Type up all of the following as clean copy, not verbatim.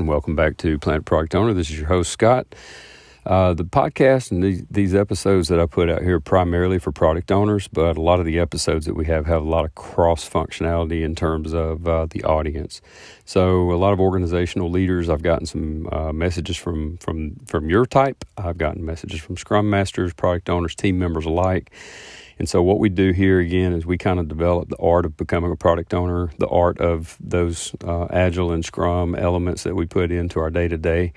and welcome back to Planet Product Owner. This is your host, Scott. The podcast and these episodes that I put out here are primarily for product owners, but a lot of the episodes that we have a lot of cross-functionality in terms of the audience. So a lot of organizational leaders, I've gotten some messages from your type. I've gotten messages from Scrum Masters, product owners, team members alike. And so what we do here, again, is we kind of develop the art of becoming a product owner, the art of those Agile and Scrum elements that we put into our day-to-day.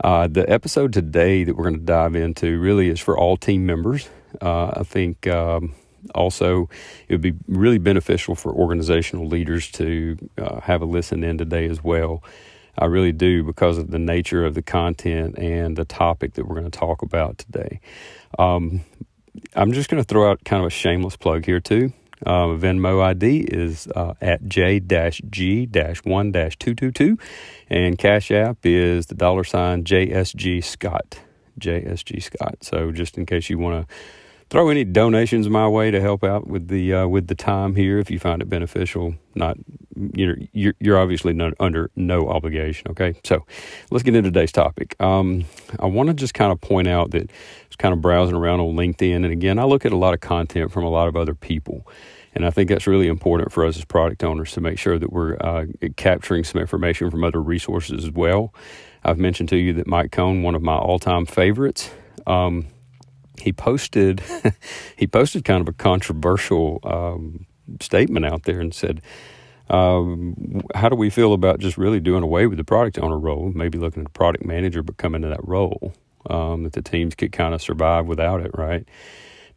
The episode today that we're going to dive into really is for all team members. I think also it would be really beneficial for organizational leaders to have a listen in today as well. I really do, because of the nature of the content and the topic that we're going to talk about today. I'm just going to throw out kind of a shameless plug here too. Venmo ID is at J-G-1-222, and Cash App is the $ JSG Scott, JSG Scott. So just in case you want to throw any donations my way to help out with the time here, if you find it beneficial, you're obviously under no obligation. Okay, so let's get into today's topic. I want to just kind of point out that I was kind of browsing around on LinkedIn, and again, I look at a lot of content from a lot of other people. And I think that's really important for us as product owners to make sure that we're capturing some information from other resources as well. I've mentioned to you that Mike Cohn, one of my all-time favorites, he posted kind of a controversial statement out there and said, how do we feel about just really doing away with the product owner role, maybe looking at a product manager but come into that role, that the teams could kind of survive without it, right?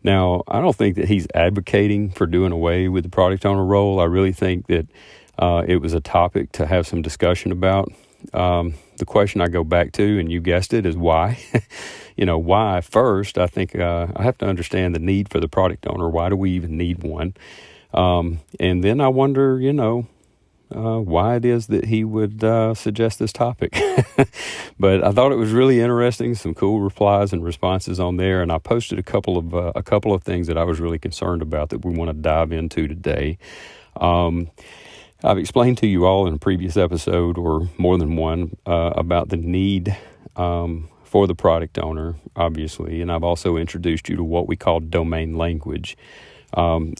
Now, I don't think that he's advocating for doing away with the product owner role. I really think that it was a topic to have some discussion about. The question I go back to, and you guessed it, is why. Why first? I think I have to understand the need for the product owner. Why do we even need one? And then I wonder, why it is that he would suggest this topic. But I thought it was really interesting, some cool replies and responses on there, and I posted a couple of things that I was really concerned about that we want to dive into today. I've explained to you all in a previous episode, or more than one, about the need for the product owner, obviously, and I've also introduced you to what we call domain language.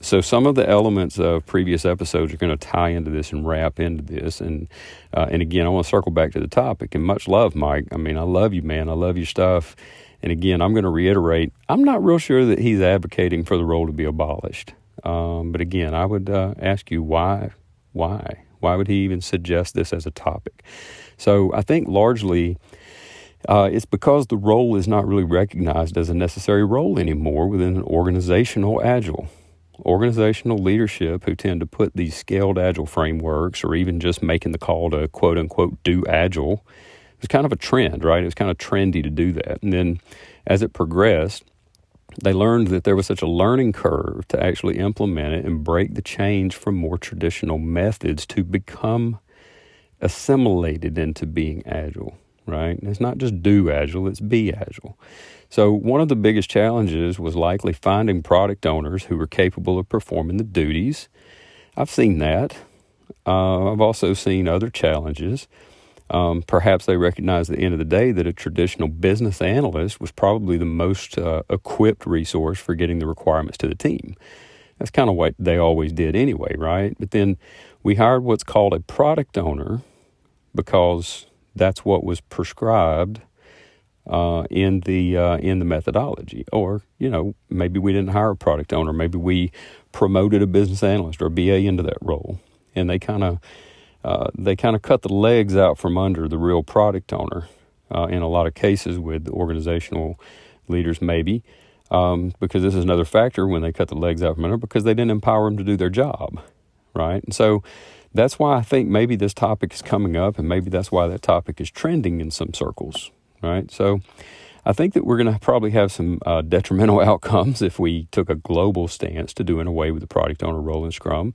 So some of the elements of previous episodes are going to tie into this and wrap into this. And again, I want to circle back to the topic. And much love, Mike. I mean, I love you, man. I love your stuff. And again, I'm going to reiterate, I'm not real sure that he's advocating for the role to be abolished. But again, I would ask you why? Why would he even suggest this as a topic? So I think largely it's because the role is not really recognized as a necessary role anymore within an organizational Agile. Organizational leadership who tend to put these scaled Agile frameworks, or even just making the call to quote unquote do Agile, it's kind of a trend, right? It's kind of trendy to do that. And then as it progressed, they learned that there was such a learning curve to actually implement it and break the change from more traditional methods to become assimilated into being Agile, right? And it's not just do Agile, it's be Agile. So one of the biggest challenges was likely finding product owners who were capable of performing the duties. I've seen that. I've also seen other challenges. Perhaps they recognized at the end of the day that a traditional business analyst was probably the most equipped resource for getting the requirements to the team. That's kind of what they always did anyway, right? But then we hired what's called a product owner because that's what was prescribed in the methodology. Or, maybe we didn't hire a product owner. Maybe we promoted a business analyst or a BA into that role, and they kind of cut the legs out from under the real product owner in a lot of cases with organizational leaders, maybe, because this is another factor when they cut the legs out from under, because they didn't empower them to do their job, right? And so that's why I think maybe this topic is coming up, and maybe that's why that topic is trending in some circles, right? So I think that we're going to probably have some detrimental outcomes if we took a global stance to doing away with the product owner role in Scrum.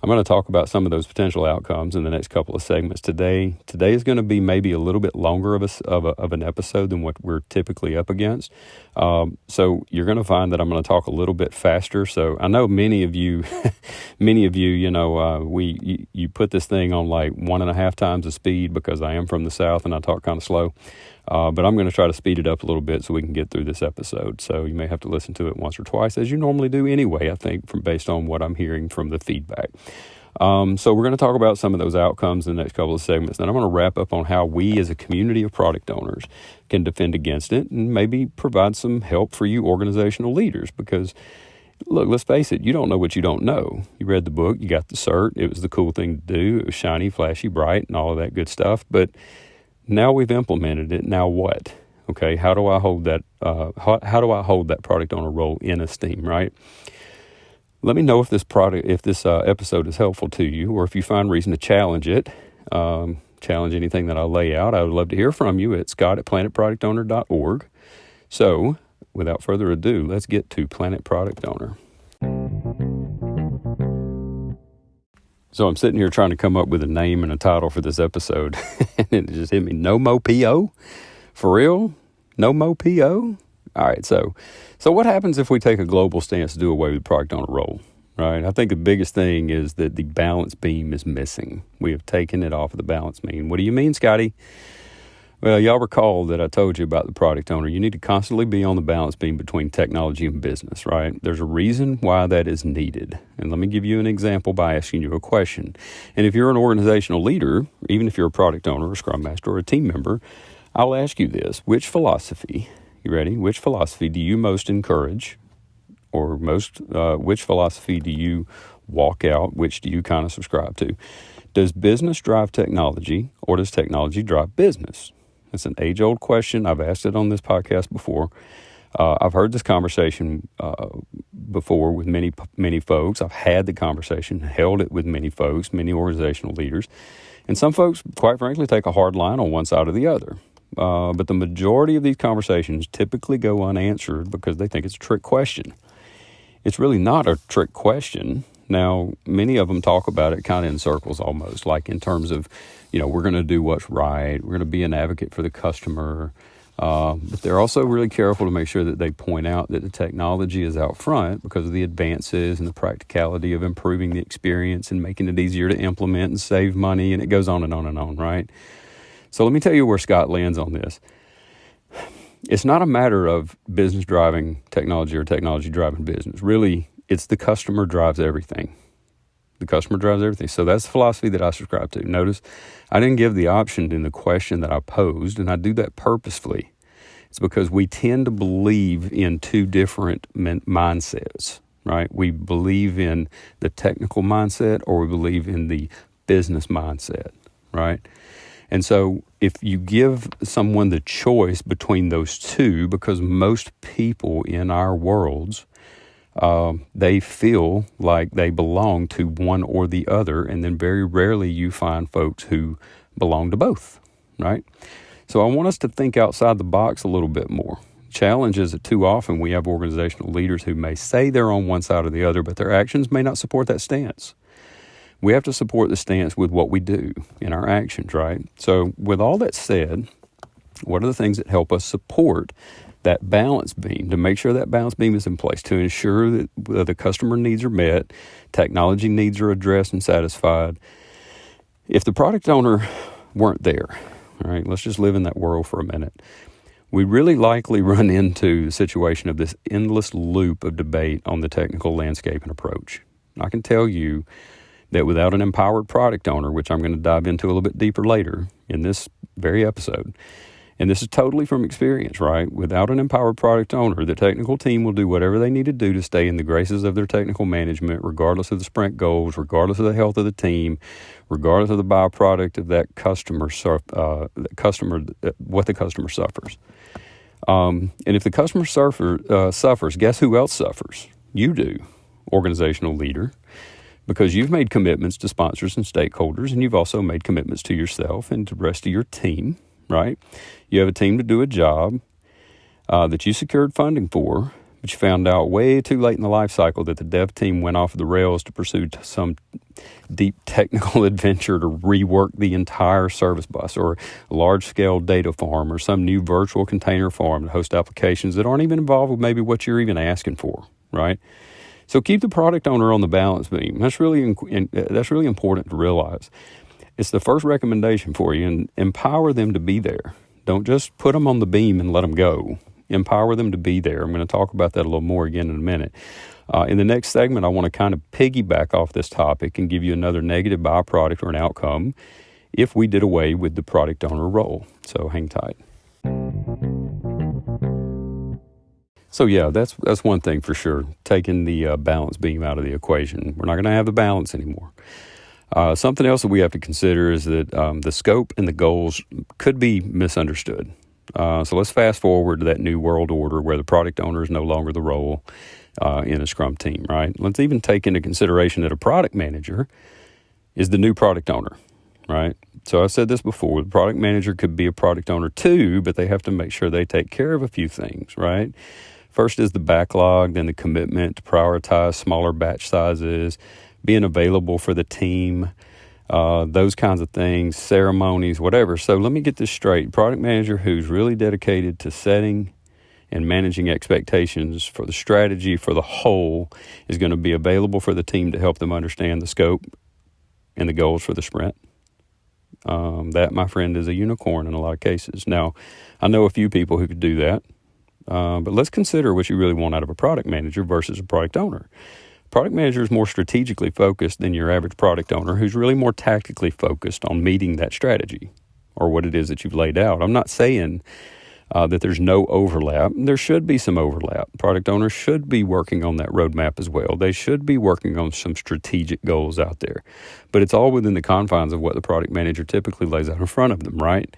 I'm going to talk about some of those potential outcomes in the next couple of segments today. Today is going to be maybe a little bit longer of an episode than what we're typically up against. So you're going to find that I'm going to talk a little bit faster. So I know many of you many of you, you put this thing on like 1.5 times the speed because I am from the South and I talk kind of slow. But I'm going to try to speed it up a little bit so we can get through this episode. So you may have to listen to it once or twice, as you normally do anyway, I think, based on what I'm hearing from the feedback. So we're going to talk about some of those outcomes in the next couple of segments. Then I'm going to wrap up on how we as a community of product owners can defend against it and maybe provide some help for you organizational leaders. Because, look, let's face it, you don't know what you don't know. You read the book, you got the cert, it was the cool thing to do, it was shiny, flashy, bright, and all of that good stuff. But now we've implemented it. Now what? Okay, how do I hold that? How do I hold that product owner role in esteem? Right. Let me know if this episode is helpful to you, or if you find reason to challenge it. Challenge anything that I lay out. I would love to hear from you at scott@planetproductowner.org. So, without further ado, let's get to Planet Product Owner. So I'm sitting here trying to come up with a name and a title for this episode, and it just hit me. No Mo PO? For real? No Mo PO? All right, so what happens if we take a global stance to do away with the product owner role, right? I think the biggest thing is that the balance beam is missing. We have taken it off of the balance beam. What do you mean, Scotty? Well, y'all recall that I told you about the product owner. You need to constantly be on the balance beam between technology and business, right? There's a reason why that is needed. And let me give you an example by asking you a question. And if you're an organizational leader, even if you're a product owner, a scrum master, or a team member, I'll ask you this. Which philosophy, you ready? Which philosophy do you most encourage? Or which philosophy do you walk out? Which do you kind of subscribe to? Does business drive technology, or does technology drive business? It's an age-old question. I've asked it on this podcast before. I've heard this conversation before with many folks. I've had the conversation, held it with many folks, many organizational leaders. And some folks, quite frankly, take a hard line on one side or the other. But the majority of these conversations typically go unanswered because they think it's a trick question. It's really not a trick question. Now, many of them talk about it kind of in circles almost, like in terms of, we're going to do what's right. We're going to be an advocate for the customer. But they're also really careful to make sure that they point out that the technology is out front because of the advances and the practicality of improving the experience and making it easier to implement and save money. And it goes on and on and on, right? So let me tell you where Scott lands on this. It's not a matter of business driving technology or technology driving business. Really, it's the customer drives everything. The customer drives everything. So that's the philosophy that I subscribe to. Notice I didn't give the option in the question that I posed, and I do that purposefully. It's because we tend to believe in two different mindsets, right? We believe in the technical mindset, or we believe in the business mindset, right? And so if you give someone the choice between those two, because most people in our worlds, they feel like they belong to one or the other, and then very rarely you find folks who belong to both, right? So I want us to think outside the box a little bit more. Challenge is that too often we have organizational leaders who may say they're on one side or the other, but their actions may not support that stance. We have to support the stance with what we do in our actions, right? So with all that said, what are the things that help us support that balance beam, to make sure that balance beam is in place, to ensure that the customer needs are met, technology needs are addressed and satisfied? If the product owner weren't there, all right, let's just live in that world for a minute, we really likely run into the situation of this endless loop of debate on the technical landscape and approach. I can tell you that without an empowered product owner, which I'm going to dive into a little bit deeper later in this very episode, and this is totally from experience, right? Without an empowered product owner, the technical team will do whatever they need to do to stay in the graces of their technical management, regardless of the sprint goals, regardless of the health of the team, regardless of the byproduct of that what the customer suffers. And if the customer suffers, guess who else suffers? You do, organizational leader, because you've made commitments to sponsors and stakeholders, and you've also made commitments to yourself and to the rest of your team, right? You have a team to do a job that you secured funding for, but you found out way too late in the life cycle that the dev team went off the rails to pursue some deep technical adventure to rework the entire service bus, or a large-scale data farm, or some new virtual container farm to host applications that aren't even involved with maybe what you're even asking for, right? So keep the product owner on the balance beam. That's really important to realize. It's the first recommendation for you, and empower them to be there. Don't just put them on the beam and let them go. Empower them to be there. I'm going to talk about that a little more again in a minute. In the next segment, I want to kind of piggyback off this topic and give you another negative byproduct or an outcome if we did away with the product owner role. So hang tight. So yeah, that's one thing for sure, taking the balance beam out of the equation. We're not going to have the balance anymore. Something else that we have to consider is that the scope and the goals could be misunderstood. So let's fast forward to that new world order where the product owner is no longer the role in a Scrum team, right? Let's even take into consideration that a product manager is the new product owner, right? So I've said this before, the product manager could be a product owner too, but they have to make sure they take care of a few things, right? First is the backlog, then the commitment to prioritize smaller batch sizes, being available for the team, those kinds of things, ceremonies, whatever. So let me get this straight. Product manager who's really dedicated to setting and managing expectations for the strategy for the whole is going to be available for the team to help them understand the scope and the goals for the sprint. That, my friend, is a unicorn in a lot of cases. Now, I know a few people who could do that. But let's consider what you really want out of a product manager versus a product owner. Product manager is more strategically focused than your average product owner, who's really more tactically focused on meeting that strategy or what it is that you've laid out. I'm not saying that there's no overlap. There should be some overlap. Product owners should be working on that roadmap as well. They should be working on some strategic goals out there. But it's all within the confines of what the product manager typically lays out in front of them, right?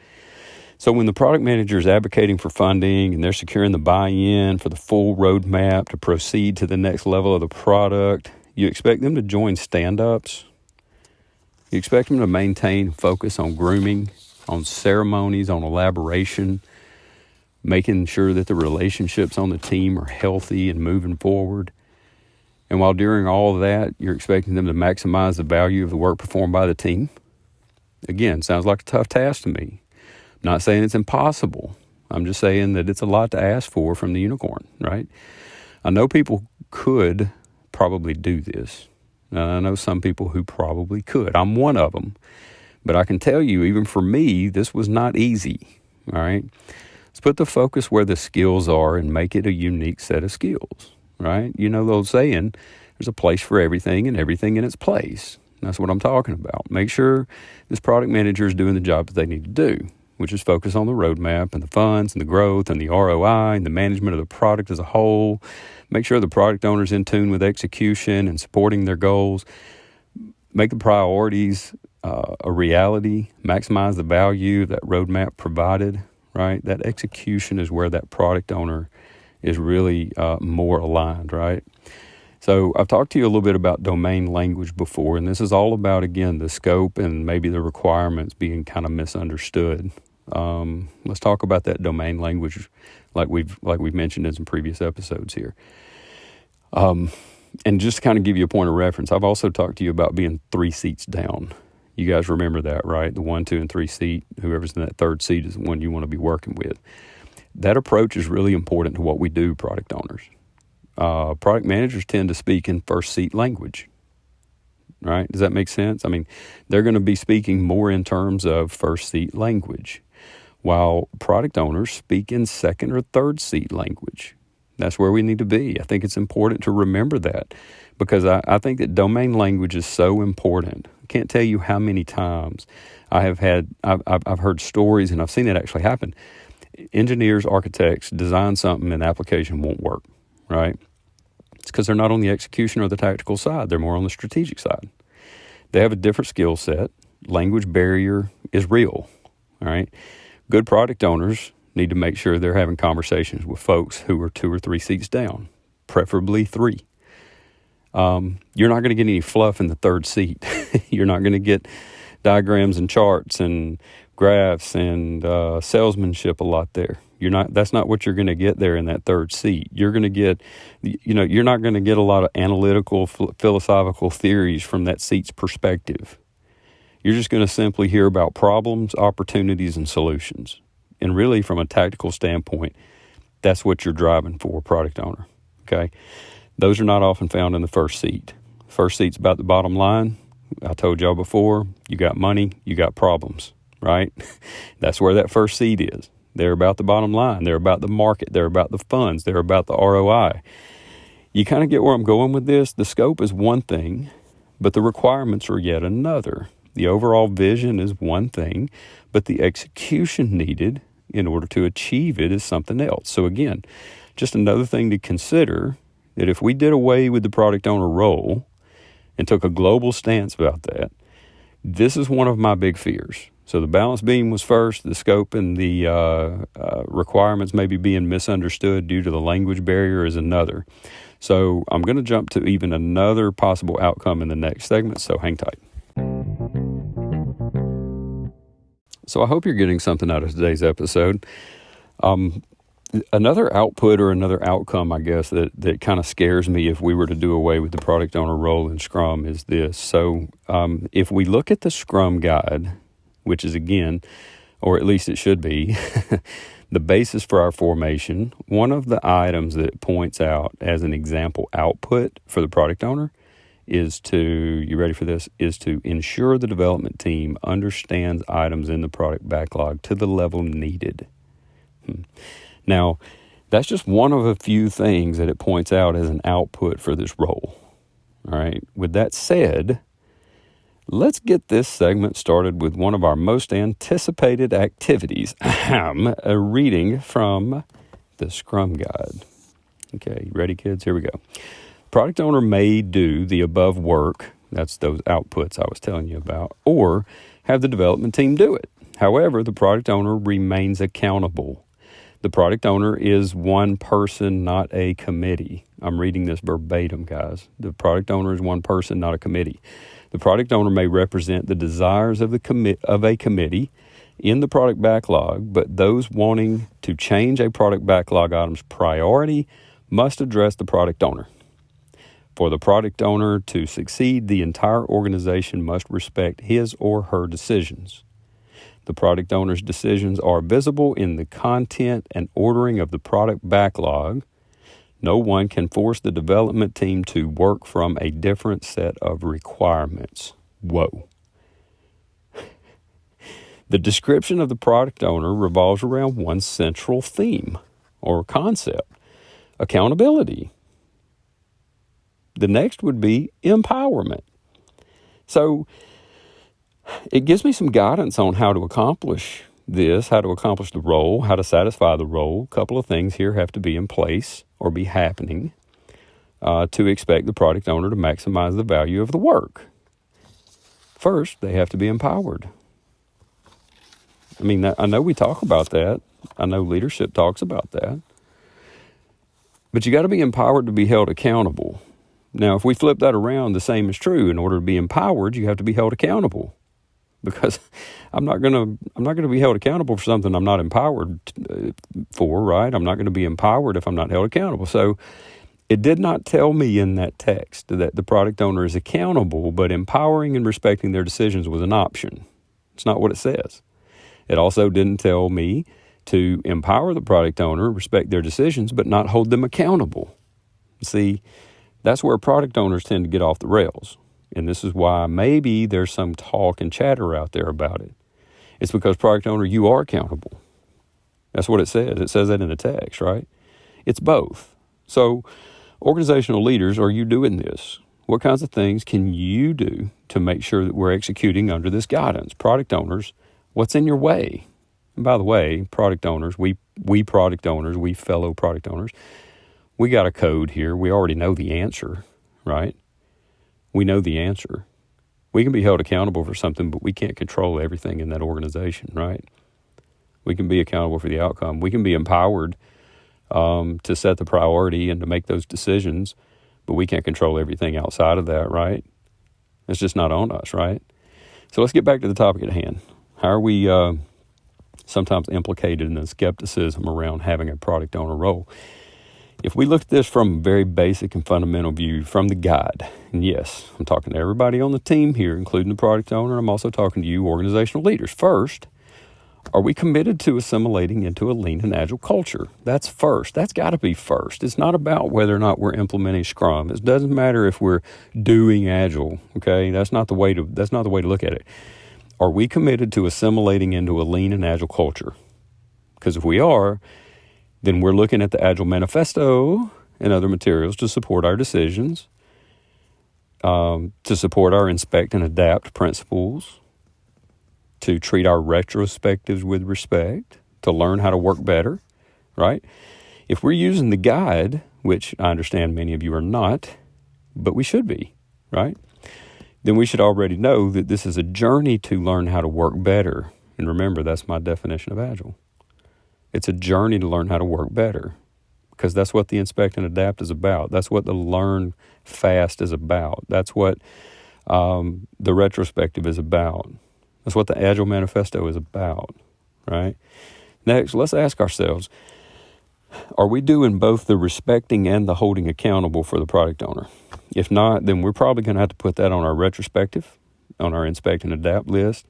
So when the product manager is advocating for funding and they're securing the buy-in for the full roadmap to proceed to the next level of the product, you expect them to join stand-ups. You expect them to maintain focus on grooming, on ceremonies, on elaboration, making sure that the relationships on the team are healthy and moving forward. And while during all of that, you're expecting them to maximize the value of the work performed by the team. Again, sounds like a tough task to me. Not saying it's impossible. I'm just saying that it's a lot to ask for from the unicorn, right? I know people could probably do this. I know some people who probably could. I'm one of them. But I can tell you, even for me, this was not easy, all right? Let's put the focus where the skills are and make it a unique set of skills, right? You know the old saying, there's a place for everything and everything in its place. That's what I'm talking about. Make sure this product manager is doing the job that they need to do, which is focus on the roadmap and the funds and the growth and the ROI and the management of the product as a whole. Make sure the product owner is in tune with execution and supporting their goals. Make the priorities a reality. Maximize the value that roadmap provided, right? That execution is where that product owner is really more aligned, right? So I've talked to you a little bit about domain language before, and this is all about, again, the scope and maybe the requirements being kind of misunderstood. Let's talk about that domain language like we've mentioned in some previous episodes here. And just to kind of give you a point of reference, I've also talked to you about being 3 seats down. You guys remember that, right? The 1, 2, and 3 seat, whoever's in that third seat is the one you want to be working with. That approach is really important to what we do, product owners. Product managers tend to speak in first seat language, right? Does that make sense? I mean, they're going to be speaking more in terms of first seat language, while product owners speak in second or third seat language. That's where we need to be. I think it's important to remember that because I think that domain language is so important. I can't tell you how many times I've heard stories and I've seen it actually happen. Engineers, architects design something and the application won't work, right? It's because they're not on the execution or the tactical side. They're more on the strategic side. They have a different skill set. Language barrier is real, all right? Good product owners need to make sure they're having conversations with folks who are 2 or 3 seats down, preferably 3. You're not going to get any fluff in the third seat. You're not going to get diagrams and charts and graphs and salesmanship a lot there. That's not what you're going to get there in that third seat. You're going to get, you're not going to get a lot of analytical, philosophical theories from that seat's perspective. You're just going to simply hear about problems, opportunities, and solutions. And really, from a tactical standpoint, that's what you're driving for, product owner. Okay. Those are not often found in the first seat. First seat's about the bottom line. I told y'all before, you got money, you got problems, right? That's where that first seat is. They're about the bottom line. They're about the market. They're about the funds. They're about the ROI. You kind of get where I'm going with this. The scope is one thing, but the requirements are yet another. The overall vision is one thing, but the execution needed in order to achieve it is something else. So again, just another thing to consider, that if we did away with the product owner role and took a global stance about that, this is one of my big fears. So the balance beam was first, the scope and the requirements maybe being misunderstood due to the language barrier is another. So I'm going to jump to even another possible outcome in the next segment, so hang tight. So I hope you're getting something out of today's episode. Another output or another outcome, I guess, that kind of scares me if we were to do away with the product owner role in Scrum is this. So if we look at the Scrum Guide, which is, again, or at least it should be, the basis for our formation, one of the items that it points out as an example output for the product owner is to, you ready for this, is to ensure the development team understands items in the product backlog to the level needed. Now, that's just one of a few things that it points out as an output for this role. All right. With that said, let's get this segment started with one of our most anticipated activities. A reading from the Scrum Guide. Okay, ready, kids? Here we go. Product owner may do the above work, that's those outputs I was telling you about, or have the development team do it. However, the product owner remains accountable. The product owner is one person, not a committee. I'm reading this verbatim, guys. The product owner is one person, not a committee. The product owner may represent the desires of a committee in the product backlog, but those wanting to change a product backlog item's priority must address the product owner. For the product owner to succeed, the entire organization must respect his or her decisions. The product owner's decisions are visible in the content and ordering of the product backlog. No one can force the development team to work from a different set of requirements. Whoa. The description of the product owner revolves around one central theme or concept: accountability. The next would be empowerment. So it gives me some guidance on how to accomplish this, how to accomplish the role, how to satisfy the role. A couple of things here have to be in place or be happening to expect the product owner to maximize the value of the work. First, they have to be empowered. I mean, I know we talk about that. I know leadership talks about that. But you got to be empowered to be held accountable. Now, if we flip that around, the same is true. In order to be empowered, you have to be held accountable. Because I'm not gonna be held accountable for something I'm not empowered for, right? I'm not going to be empowered if I'm not held accountable. So it did not tell me in that text that the product owner is accountable, but empowering and respecting their decisions was an option. It's not what it says. It also didn't tell me to empower the product owner, respect their decisions, but not hold them accountable. See, that's where product owners tend to get off the rails. And this is why maybe there's some talk and chatter out there about it. It's because product owner, you are accountable. That's what it says. It says that in the text, right? It's both. So organizational leaders, are you doing this? What kinds of things can you do to make sure that we're executing under this guidance? Product owners, what's in your way? And by the way, product owners, we product owners, we fellow product owners, we got a code here. We already know the answer, right? We know the answer. We can be held accountable for something, but we can't control everything in that organization, right? We can be accountable for the outcome. We can be empowered to set the priority and to make those decisions, but we can't control everything outside of that, right? It's just not on us, right? So let's get back to the topic at hand. How are we sometimes implicated in the skepticism around having a product owner role? If we look at this from a very basic and fundamental view from the guide, and yes, I'm talking to everybody on the team here, including the product owner, I'm also talking to you organizational leaders. First, Are we committed to assimilating into a lean and agile culture? That's first. That's got to be first. It's not about whether or not we're implementing Scrum. It doesn't matter if we're doing agile. Okay, that's not the way to look at it. Are we committed to assimilating into a lean and agile culture? Because if we are, then we're looking at the Agile Manifesto and other materials to support our decisions, to support our inspect and adapt principles, to treat our retrospectives with respect, to learn how to work better, right? If we're using the guide, which I understand many of you are not, but we should be, right? Then we should already know that this is a journey to learn how to work better. And remember, that's my definition of agile. It's a journey to learn how to work better, because that's what the inspect and adapt is about. That's what the learn fast is about. That's what the retrospective is about. That's what the Agile Manifesto is about, right? Next, let's ask ourselves, are we doing both the respecting and the holding accountable for the product owner? If not, then we're probably going to have to put that on our retrospective, on our inspect and adapt list,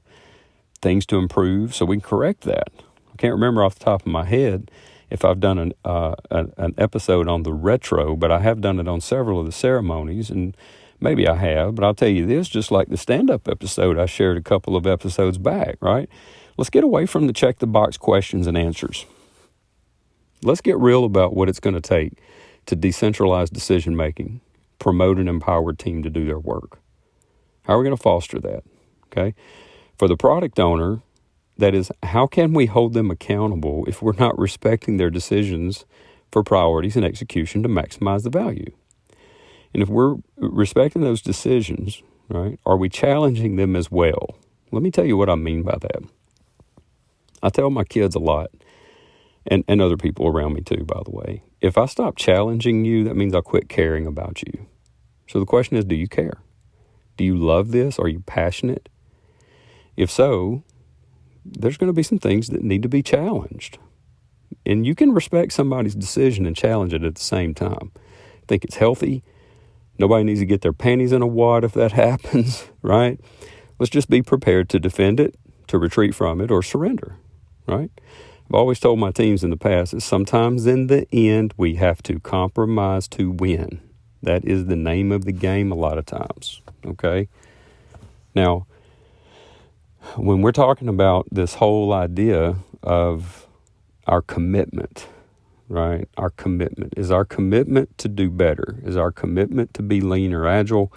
things to improve so we can correct that. I can't remember off the top of my head if I've done an episode on the retro, but I have done it on several of the ceremonies, and maybe I have, but I'll tell you this, just like the stand-up episode I shared a couple of episodes back, right? Let's get away from the check-the-box questions and answers. Let's get real about what it's going to take to decentralize decision-making, promote an empowered team to do their work. How are we going to foster that, okay? For the product owner, that is, how can we hold them accountable if we're not respecting their decisions for priorities and execution to maximize the value? And if we're respecting those decisions, right, are we challenging them as well? Let me tell you what I mean by that. I tell my kids a lot, and other people around me too, by the way. If I stop challenging you, that means I'll quit caring about you. So the question is, do you care? Do you love this? Are you passionate? If so, there's going to be some things that need to be challenged. And you can respect somebody's decision and challenge it at the same time. I think it's healthy. Nobody needs to get their panties in a wad if that happens, right? Let's just be prepared to defend it, to retreat from it, or surrender, right? I've always told my teams in the past that sometimes in the end, we have to compromise to win. That is the name of the game a lot of times, okay? Now, when we're talking about this whole idea of our commitment, right? Our commitment. Is our commitment to do better? Is our commitment to be lean or agile,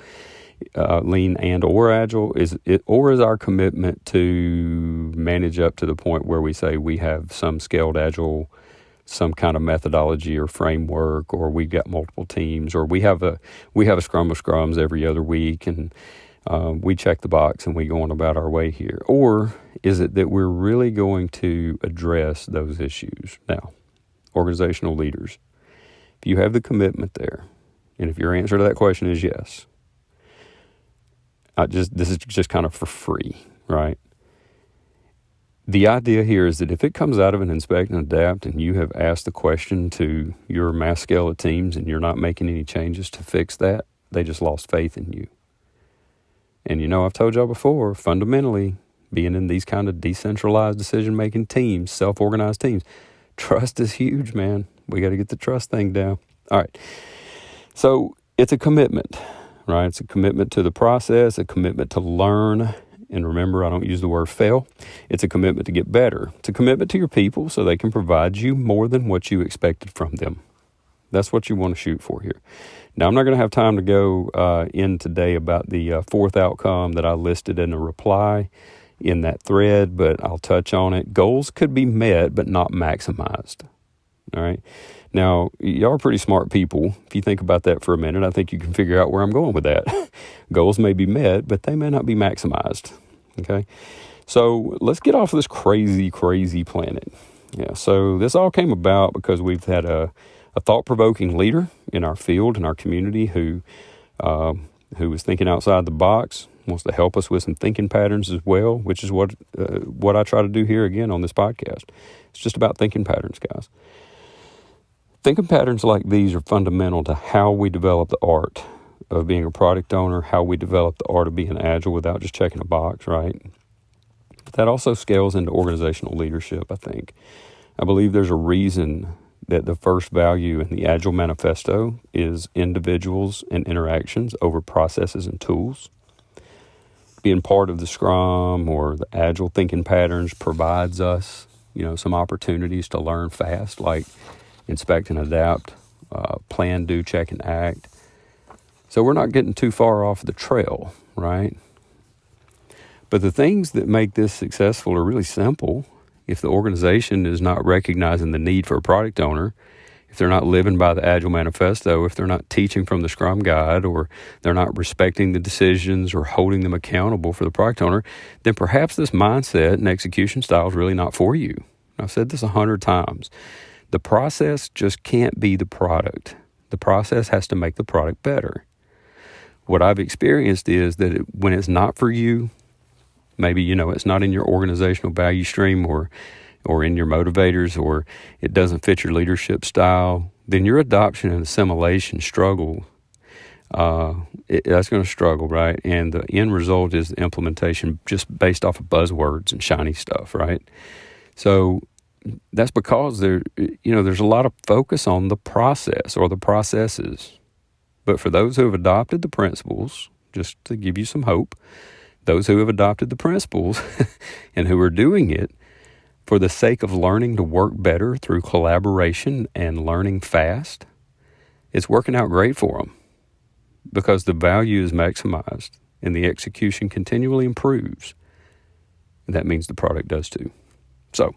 lean and or agile? Is our commitment to manage up to the point where we say we have some scaled agile, some kind of methodology or framework, or we've got multiple teams, or we have a scrum of scrums every other week, and we check the box and we go on about our way here? Or is it that we're really going to address those issues? Now, organizational leaders, if you have the commitment there, and if your answer to that question is yes, this is just kind of for free, right? The idea here is that if it comes out of an inspect and adapt and you have asked the question to your mass scale of teams and you're not making any changes to fix that, they just lost faith in you. And I've told y'all before, fundamentally, being in these kind of decentralized decision-making teams, self-organized teams, trust is huge, man. We got to get the trust thing down. All right. So it's a commitment, right? It's a commitment to the process, a commitment to learn. And remember, I don't use the word fail. It's a commitment to get better. It's a commitment to your people so they can provide you more than what you expected from them. That's what you want to shoot for here. Now, I'm not going to have time to go in today about the fourth outcome that I listed in a reply in that thread, but I'll touch on it. Goals could be met, but not maximized. All right. Now, y'all are pretty smart people. If you think about that for a minute, I think you can figure out where I'm going with that. Goals may be met, but they may not be maximized. Okay. So let's get off of this crazy, crazy planet. Yeah. So this all came about because we've had a thought-provoking leader in our field, in our community, who is thinking outside the box, wants to help us with some thinking patterns as well, which is what I try to do here again on this podcast. It's just about thinking patterns, guys. Thinking patterns like these are fundamental to how we develop the art of being a product owner, how we develop the art of being agile without just checking a box, right? But that also scales into organizational leadership, I think. I believe there's a reason that the first value in the Agile Manifesto is individuals and interactions over processes and tools. Being part of the Scrum or the Agile thinking patterns provides us, some opportunities to learn fast, like inspect and adapt, plan, do, check, and act. So we're not getting too far off the trail, right? But the things that make this successful are really simple. If the organization is not recognizing the need for a product owner, if they're not living by the Agile Manifesto, if they're not teaching from the Scrum Guide, or they're not respecting the decisions or holding them accountable for the product owner, then perhaps this mindset and execution style is really not for you. I've said this 100 times. The process just can't be the product. The process has to make the product better. What I've experienced is that when it's not for you, maybe, it's not in your organizational value stream or in your motivators, or it doesn't fit your leadership style, then your adoption and assimilation struggle, that's going to struggle, right? And the end result is the implementation just based off of buzzwords and shiny stuff, right? So that's because there's a lot of focus on the process or the processes. But for those who have adopted the principles, just to give you some hope, those who have adopted the principles and who are doing it for the sake of learning to work better through collaboration and learning fast, it's working out great for them because the value is maximized and the execution continually improves. And that means the product does too. So,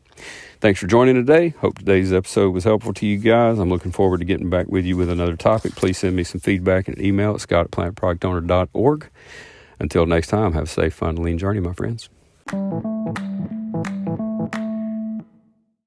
thanks for joining today. Hope today's episode was helpful to you guys. I'm looking forward to getting back with you with another topic. Please send me some feedback in an email at scott@planetproductowner.org. Until next time, have a safe, fun, lean journey, my friends.